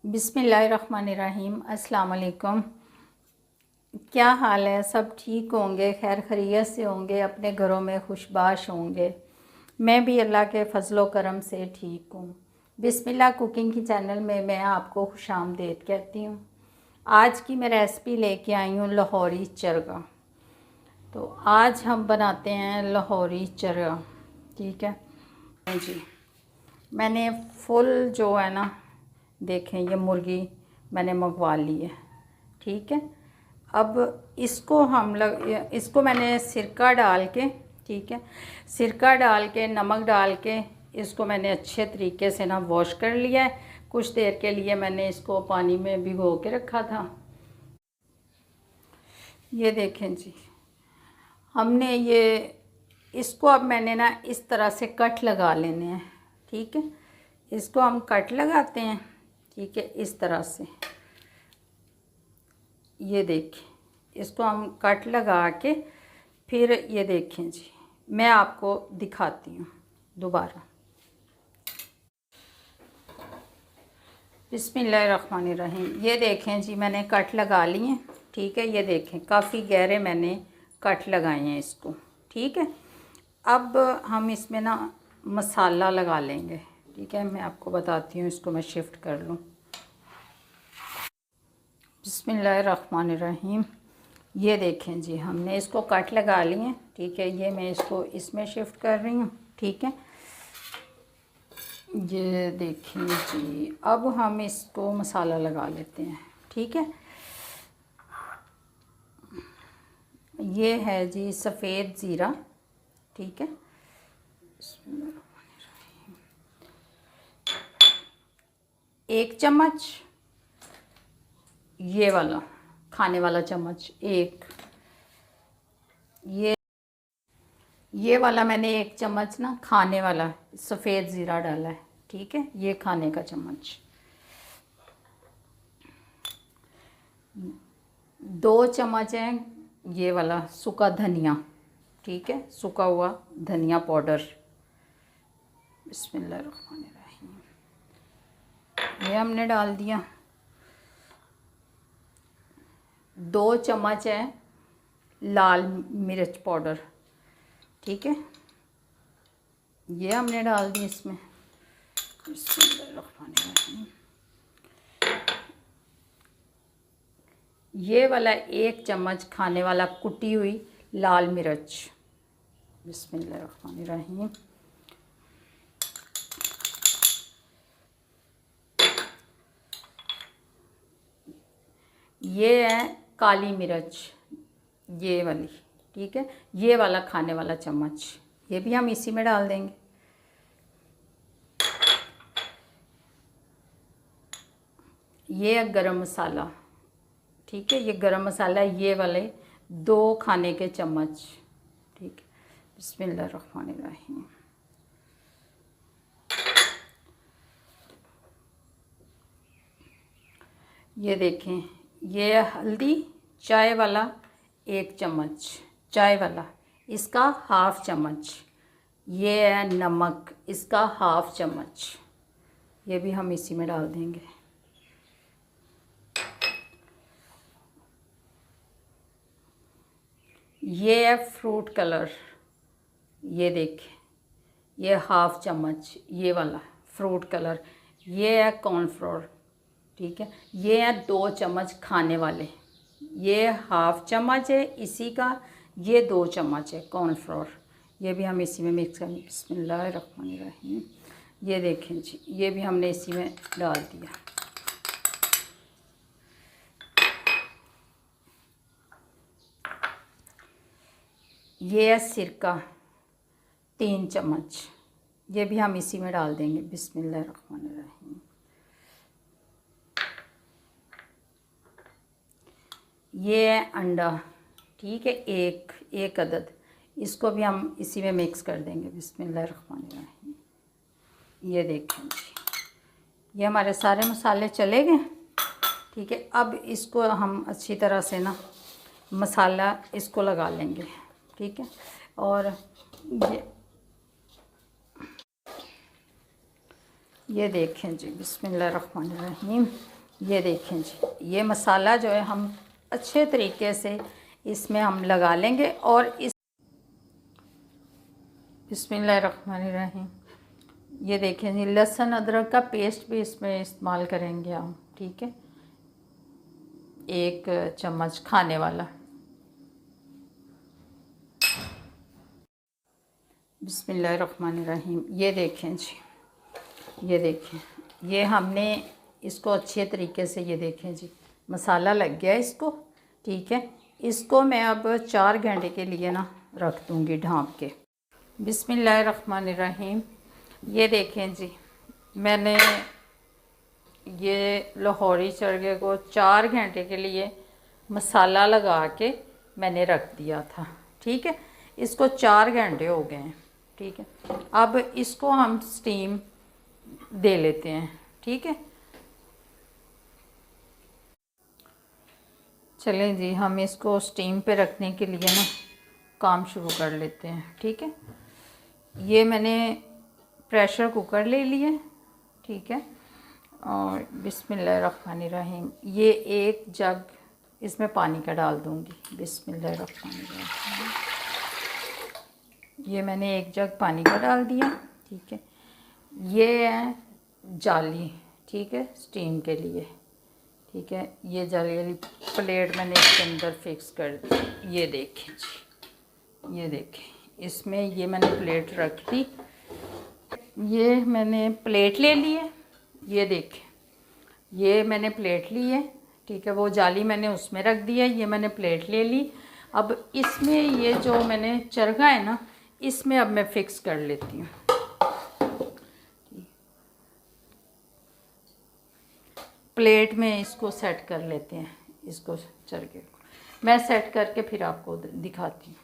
बिस्मिल्लाहिर्रहमानिर्रहीम। अस्सलाम वालेकुम। क्या हाल है? सब ठीक होंगे, खैर खैरियत से होंगे, अपने घरों में खुशबाश होंगे। मैं भी अल्लाह के फ़ज़ल व करम से ठीक हूँ। बिस्मिल्लाह कुकिंग की चैनल में मैं आपको खुशामदीद कहती हूँ। आज की मैं रेसिपी लेके आई हूँ लाहौरी चरगा। तो आज हम बनाते हैं लाहौरी चरगा। ठीक है जी। मैंने फुल जो है ना, देखें ये मुर्गी मैंने मंगवा ली है। ठीक है, अब इसको मैंने सिरका डाल के, ठीक है, सिरका डाल के नमक डाल के इसको मैंने अच्छे तरीके से ना वॉश कर लिया है। कुछ देर के लिए मैंने इसको पानी में भिगो के रखा था। ये देखें जी, हमने इसको अब मैंने ना इस तरह से कट लगा लेने हैं। ठीक है, इसको हम कट लगाते हैं। ठीक है, इस तरह से ये देखें, इसको हम कट लगा के फिर ये देखें जी, मैं आपको दिखाती हूँ दोबारा। बिस्मिल्लाहिर्रहमानिर्रहीम। ये देखें जी, मैंने कट लगा लिए हैं। ठीक है, ये देखें काफ़ी गहरे मैंने कट लगाए हैं इसको। ठीक है, अब हम इसमें ना मसाला लगा लेंगे। ठीक है, मैं आपको बताती हूँ, इसको मैं शिफ्ट कर लूँ। बिस्मिल्लाहिर्रहमानिर्रहीम। ये देखें जी, हमने इसको कट लगा लिए हैं। ठीक है, ये मैं इसको इसमें शिफ्ट कर रही हूँ। ठीक है, ये देखें जी, अब हम इसको मसाला लगा लेते हैं। ठीक है, ये है जी सफ़ेद ज़ीरा। ठीक है, 1 चम्मच, ये वाला खाने वाला चम्मच 1, ये वाला मैंने 1 चम्मच ना खाने वाला सफ़ेद ज़ीरा डाला है। ठीक है, ये खाने का चम्मच। 2 चम्मच है ये वाला सूखा धनिया। ठीक है, सूखा हुआ धनिया पाउडर। बिस्मिल्लाहिर्रहमानिर्रहीम, ये हमने डाल दिया। 2 चम्मच है लाल मिर्च पाउडर। ठीक है, ये हमने डाल दी इसमें। बिस्मिल्लाहिर्रहमानिर्रहीम, ये वाला 1 चम्मच खाने वाला कुटी हुई लाल मिर्च। बिस्मिल्लाहिर्रहमानिर्रहीम, ये है काली मिर्च, ये वाली। ठीक है, ये वाला खाने वाला चम्मच, ये भी हम इसी में डाल देंगे। ये है गरम मसाला। ठीक है, ये गरम मसाला, ये वाले 2 खाने के चम्मच। ठीक है, बिस्मिल्लाहिर्रहमानिर्रहीम, ये देखें, ये हल्दी चाय वाला 1 चम्मच, चाय वाला इसका हाफ़ चम्मच। ये है नमक, इसका हाफ़ चम्मच, ये भी हम इसी में डाल देंगे। ये है फ्रूट कलर, ये देखें, ये हाफ़ चम्मच, ये वाला फ्रूट कलर। ये है कॉर्नफ्लोर। ठीक है, ये है 2 चम्मच खाने वाले, ये हाफ़ चम्मच है इसी का, ये 2 चम्मच है कॉर्नफ्लोर, ये भी हम इसी में मिक्स करेंगे। बिस्मिल्लाहिर्रहमानिर्रहीम, ये देखें जी, ये भी हमने इसी में डाल दिया। ये है सिरका 3 चम्मच, ये भी हम इसी में डाल देंगे। बिस्मिल्लाहिर्रहमानिर्रहीम, ये है अंडा। ठीक है, एक अदद, इसको भी हम इसी में मिक्स कर देंगे। बिस्मिल्लाहिर्रहमानिर्रहीम, ये देखें जी, ये हमारे सारे मसाले चले गए। ठीक है, अब इसको हम अच्छी तरह से ना मसाला इसको लगा लेंगे। ठीक है, और ये देखें जी, बिस्मिल्लाहिर्रहमानिर्रहीम, ये देखें जी, ये मसाला जो है हम अच्छे तरीके से इसमें हम लगा लेंगे। और इस बिस्मिल्लाहिर्रहमानिर्रहीम, ये देखें जी, लहसुन अदरक का पेस्ट भी इसमें इस्तेमाल करेंगे हम, ठीक है, 1 चम्मच खाने वाला। बिस्मिल्लाहिर्रहमानिर्रहीम, ये देखें जी, ये देखें, ये हमने इसको अच्छे तरीके से, ये देखें जी, मसाला लग गया इसको, ठीक है। इसको मैं अब 4 घंटे के लिए ना रख दूँगी ढाँप के। बिस्मिल्लाहिर्रहमानिर्रहीम, ये देखें जी, मैंने ये लाहौरी चरगे को 4 घंटे के लिए मसाला लगा के मैंने रख दिया था, ठीक है। इसको 4 घंटे हो गए हैं, ठीक है। अब इसको हम स्टीम दे लेते हैं, ठीक है। चलें जी, हम इसको स्टीम पे रखने के लिए ना काम शुरू कर लेते हैं, ठीक है। ये मैंने प्रेशर कुकर ले लिया, ठीक है। और बिस्मिल्लाहिर्रहमानिर्रहीम, ये 1 जग इसमें पानी का डाल दूँगी। बिस्मिल्लाहिर्रहमानिर्रहीम, ये मैंने 1 जग पानी का डाल दिया, ठीक है। ये है जाली, ठीक है, स्टीम के लिए, ठीक है। ये जाली वाली प्लेट मैंने इसके अंदर फिक्स कर दी। ये देखें जी, ये देखें, इसमें ये मैंने प्लेट रख दी। ये मैंने प्लेट ले ली है, ये देखें, ये मैंने प्लेट ली है, ठीक है। वो जाली मैंने उसमें रख दी है, ये मैंने प्लेट ले ली। अब इसमें ये जो मैंने चरखा है ना, इसमें अब मैं फ़िक्स कर लेती हूँ। प्लेट में इसको सेट कर लेते हैं, इसको चरखे को मैं सेट करके फिर आपको दिखाती हूँ।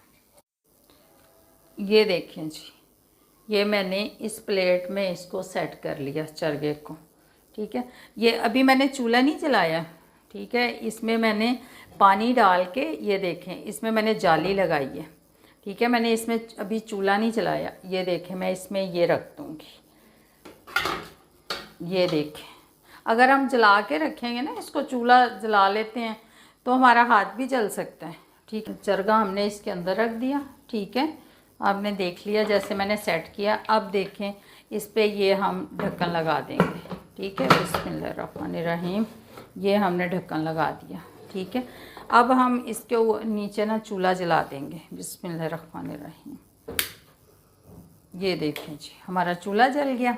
ये देखें जी, ये मैंने इस प्लेट में इसको सेट कर लिया चरखे को, ठीक है। ये अभी मैंने चूल्हा नहीं जलाया, ठीक है। इसमें मैंने पानी डाल के, ये देखें, इसमें मैंने जाली लगाई है, ठीक है। मैंने इसमें अभी चूल्हा नहीं जलाया। ये देखें, मैं इसमें ये रख दूँगी। ये देखें, अगर हम जला के रखेंगे ना, इसको चूल्हा जला लेते हैं तो हमारा हाथ भी जल सकता है, ठीक है। चरगा हमने इसके अंदर रख दिया, ठीक है। आपने देख लिया जैसे मैंने सेट किया। अब देखें, इस पे ये हम ढक्कन लगा देंगे, ठीक है। बिस्मिल्लाहिर्रहमानिर्रहीम, ये हमने ढक्कन लगा दिया, ठीक है। अब हम इसके नीचे ना चूल्हा जला देंगे। बिस्मिल्लाहिर्रहमानिर्रहीम, ये देखें जी, हमारा चूल्हा जल गया,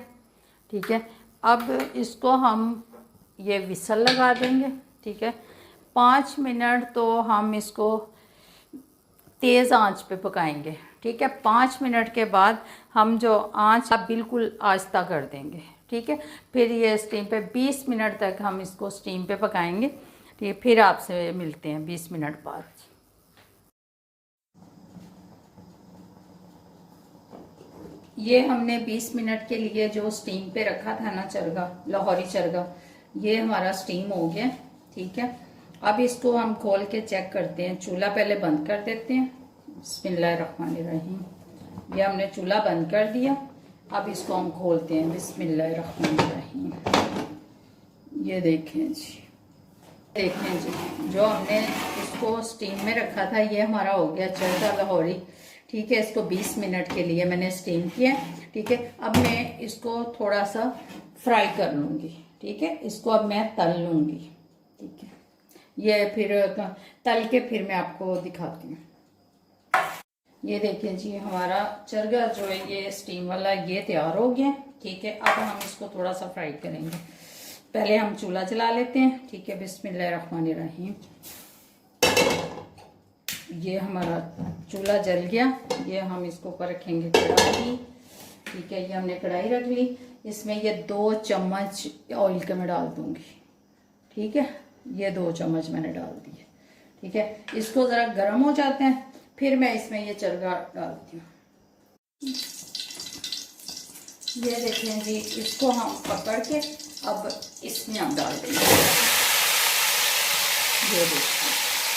ठीक है। अब इसको हम ये विसल लगा देंगे, ठीक है। 5 मिनट तो हम इसको तेज़ आंच पे पकाएंगे, ठीक है। 5 मिनट के बाद हम जो आंच आप बिल्कुल आहिस्ता कर देंगे, ठीक है। फिर ये स्टीम पे 20 मिनट तक हम इसको स्टीम पे पकाएंगे, ठीक है। फिर आपसे मिलते हैं 20 मिनट बाद। ये हमने 20 मिनट के लिए जो स्टीम पे रखा था ना चरगा, लाहौरी चरगा, ये हमारा स्टीम हो गया, ठीक है। अब इसको हम खोल के चेक करते हैं। चूल्हा पहले बंद कर देते हैं। बिस्मिल्लाहिर्रहमानिर्रहीम, ये हमने चूल्हा बंद कर दिया। अब इसको हम खोलते हैं। बिस्मिल्लाहिर्रहमानिर्रहीम, ये देखें जी, देखें जी, जो हमने इसको स्टीम में रखा था ये हमारा हो गया चरगा लाहौरी, ठीक है। इसको 20 मिनट के लिए मैंने स्टीम किया, ठीक है। अब मैं इसको थोड़ा सा फ्राई कर लूँगी, ठीक है। इसको अब मैं तल लूँगी, ठीक है। ये फिर तल के फिर मैं आपको दिखाती हूँ। ये देखिए जी, हमारा चरगा जो है ये स्टीम वाला ये तैयार हो गया, ठीक है। अब हम इसको थोड़ा सा फ्राई करेंगे। पहले हम चूल्हा जला लेते हैं, ठीक है। बिस्मिल्लाहिर्रहमानिर्रहीम, ये हमारा चूल्हा जल गया। ये हम इसको ऊपर रखेंगे कढ़ाई, ठीक है। ये हमने कढ़ाई रख ली। इसमें ये 2 चम्मच ऑयल के मैं डाल दूंगी, ठीक है। ये 2 चम्मच मैंने डाल दिए, ठीक है। इसको ज़रा गर्म हो जाते हैं, फिर मैं इसमें ये चरगा डालती हूँ। ये देखें जी, इसको हम पकड़ के अब इसमें हम डाल देंगे। ये देखिए,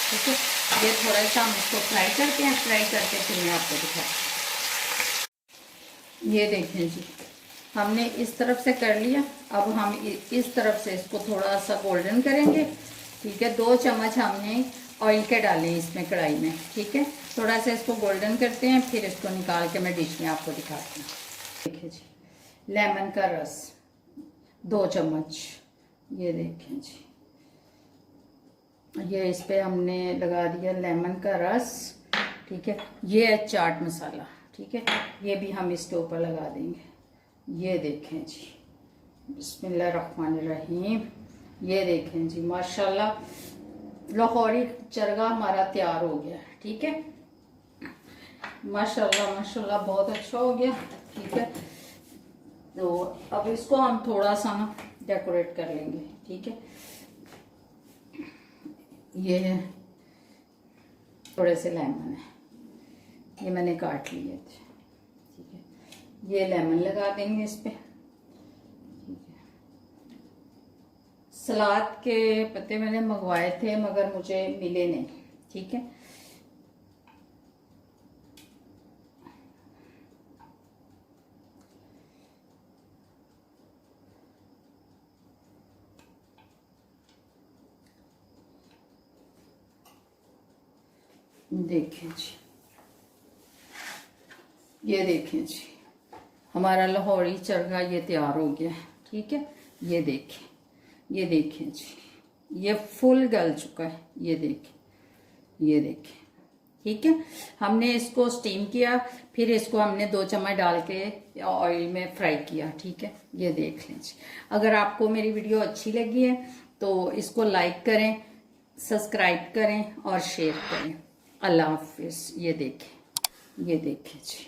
ठीक है। ये थोड़ा सा हम इसको फ्राई करते हैं। फ्राई करके फिर मैं आपको दिखाती हूँ। ये देखें जी, हमने इस तरफ से कर लिया। अब हम इस तरफ से इसको थोड़ा सा गोल्डन करेंगे, ठीक है। 2 चम्मच हमने ऑयल के डाले इसमें कढ़ाई में, ठीक है। थोड़ा सा इसको गोल्डन करते हैं, फिर इसको निकाल के मैं डिश में आपको दिखाती हूँ। देखिए जी, लेमन का रस 2 चम्मच, ये देखें जी, ये इस पे हमने लगा दिया लेमन का रस, ठीक है। ये है चाट मसाला, ठीक है, ये भी हम इसके ऊपर लगा देंगे। ये देखें जी, बिस्मिल्लाहिर्रहमानिर्रहीम। ये देखें जी, माशाल्लाह लाहौरी चरगा हमारा तैयार हो गया, ठीक है। माशाल्लाह माशाल्लाह बहुत अच्छा हो गया, ठीक है। तो अब इसको हम थोड़ा सा ना डेकोरेट कर लेंगे, ठीक है। ये है थोड़े से लेमन है, ये मैंने काट लिए थे, ठीक है। ये लेमन लगा देंगे इस पे, ठीक है। सलाद के पत्ते मैंने मंगवाए थे मगर मुझे मिले नहीं, ठीक है। देखें जी, ये देखें जी, हमारा लाहौरी चरगा ये तैयार हो गया है, ठीक है। ये देखें, ये देखें जी, ये फुल गल चुका है, ये देखें, ये देखें, ठीक है। हमने इसको स्टीम किया, फिर इसको हमने 2 चम्मच डाल के ऑयल में फ्राई किया, ठीक है। ये देख लें जी। अगर आपको मेरी वीडियो अच्छी लगी है तो इसको लाइक करें, सब्सक्राइब करें और शेयर करें। अल्लाह हाफिज़। ये देखें, ये देखें जी।